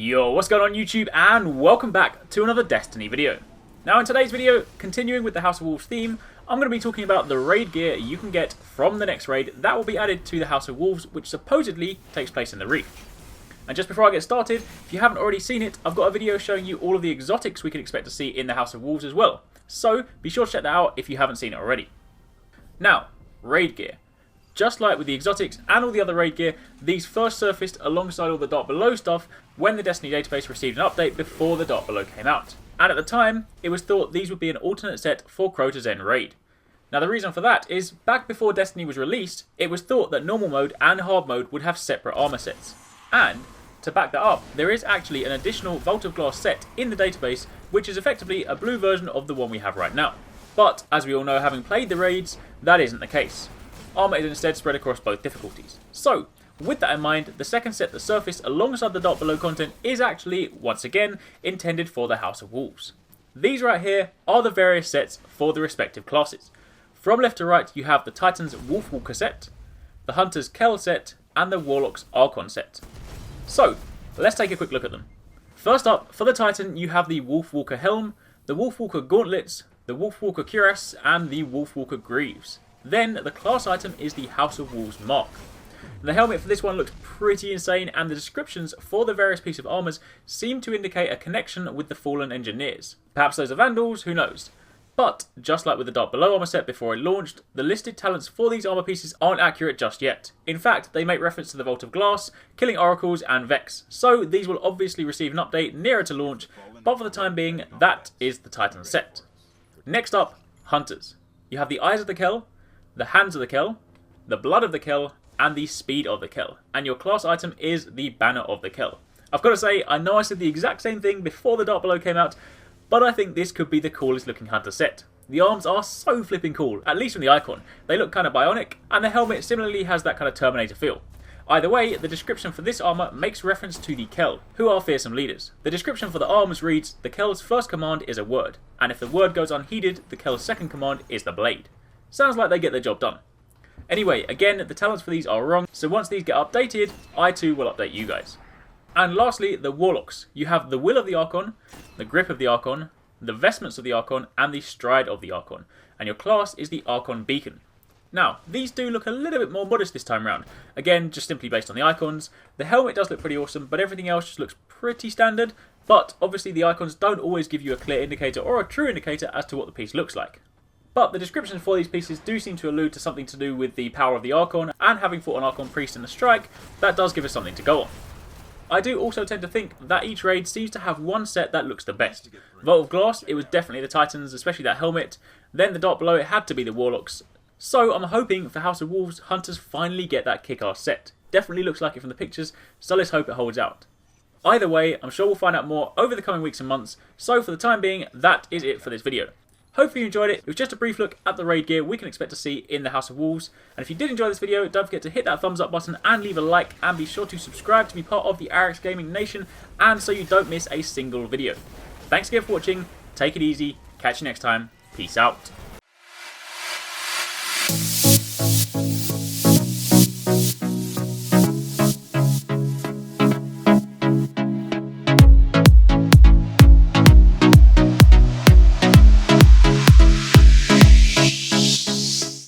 Yo, what's going on YouTube, and welcome back to another Destiny video. Now in today's video, continuing with the House of Wolves theme, I'm going to be talking about the raid gear you can get from the next raid that will be added to the House of Wolves, which supposedly takes place in the Reef. And just before I get started, if you haven't already seen it, I've got a video showing you all of the exotics we can expect to see in the House of Wolves as well. So be sure to check that out if you haven't seen it already. Now, raid gear. Just like with the exotics and all the other raid gear, these first surfaced alongside all the Dark Below stuff when the Destiny database received an update before the Dark Below came out. And at the time, it was thought these would be an alternate set for Crota's End raid. Now the reason for that is, back before Destiny was released, it was thought that normal mode and hard mode would have separate armor sets. And, to back that up, there is actually an additional Vault of Glass set in the database, which is effectively a blue version of the one we have right now. But, as we all know having played the raids, that isn't the case. Armor is instead spread across both difficulties. So, with that in mind, the second set that surfaced alongside the Dark Below content is actually, once again, intended for the House of Wolves. These right here are the various sets for the respective classes. From left to right, you have the Titan's Wolfwalker set, the Hunter's Kell set, and the Warlocks Archon set. So, let's take a quick look at them. First up, for the Titan, you have the Wolfwalker Helm, the Wolfwalker Gauntlets, the Wolfwalker Cuirass, and the Wolfwalker Greaves. Then, the class item is the House of Wolves Mark. The helmet for this one looks pretty insane, and the descriptions for the various pieces of armours seem to indicate a connection with the Fallen Engineers. Perhaps those are Vandals, who knows? But, just like with the Dark Below armour set before it launched, the listed talents for these armour pieces aren't accurate just yet. In fact, they make reference to the Vault of Glass, Killing Oracles, and Vex, so these will obviously receive an update nearer to launch, but for the time being, that is the Titan set. Next up, Hunters. You have the Eyes of the Kell, the Hands of the Kell, the Blood of the Kell, and the Speed of the Kell. And your class item is the Banner of the Kell. I've got to say, I know I said the exact same thing before the Dark Below came out, but I think this could be the coolest looking Hunter set. The arms are so flipping cool, at least from the icon. They look kind of bionic, and the helmet similarly has that kind of Terminator feel. Either way, the description for this armour makes reference to the Kell, who are fearsome leaders. The description for the arms reads, the Kell's first command is a word, and if the word goes unheeded, the Kell's second command is the blade. Sounds like they get their job done. Anyway, again, the talents for these are wrong, so once these get updated, I too will update you guys. And lastly, the Warlocks. You have the Will of the Archon, the Grip of the Archon, the Vestments of the Archon, and the Stride of the Archon. And your class is the Archon Beacon. Now, these do look a little bit more modest this time round. Again, just simply based on the icons. The helmet does look pretty awesome, but everything else just looks pretty standard. But obviously the icons don't always give you a clear indicator or a true indicator as to what the piece looks like. But the descriptions for these pieces do seem to allude to something to do with the power of the Archon, and having fought an Archon Priest in the strike, that does give us something to go on. I do also tend to think that each raid seems to have one set that looks the best. Vault of Glass, it was definitely the Titans, especially that helmet. Then the Dark Below, it had to be the Warlocks. So I'm hoping for House of Wolves, Hunters finally get that kick-ass set. Definitely looks like it from the pictures, so let's hope it holds out. Either way, I'm sure we'll find out more over the coming weeks and months, so for the time being, that is it for this video. Hopefully you enjoyed it. It was just a brief look at the raid gear we can expect to see in the House of Wolves. And if you did enjoy this video, don't forget to hit that thumbs up button and leave a like. And be sure to subscribe to be part of the RX Gaming Nation, and so you don't miss a single video. Thanks again for watching. Take it easy. Catch you next time. Peace out.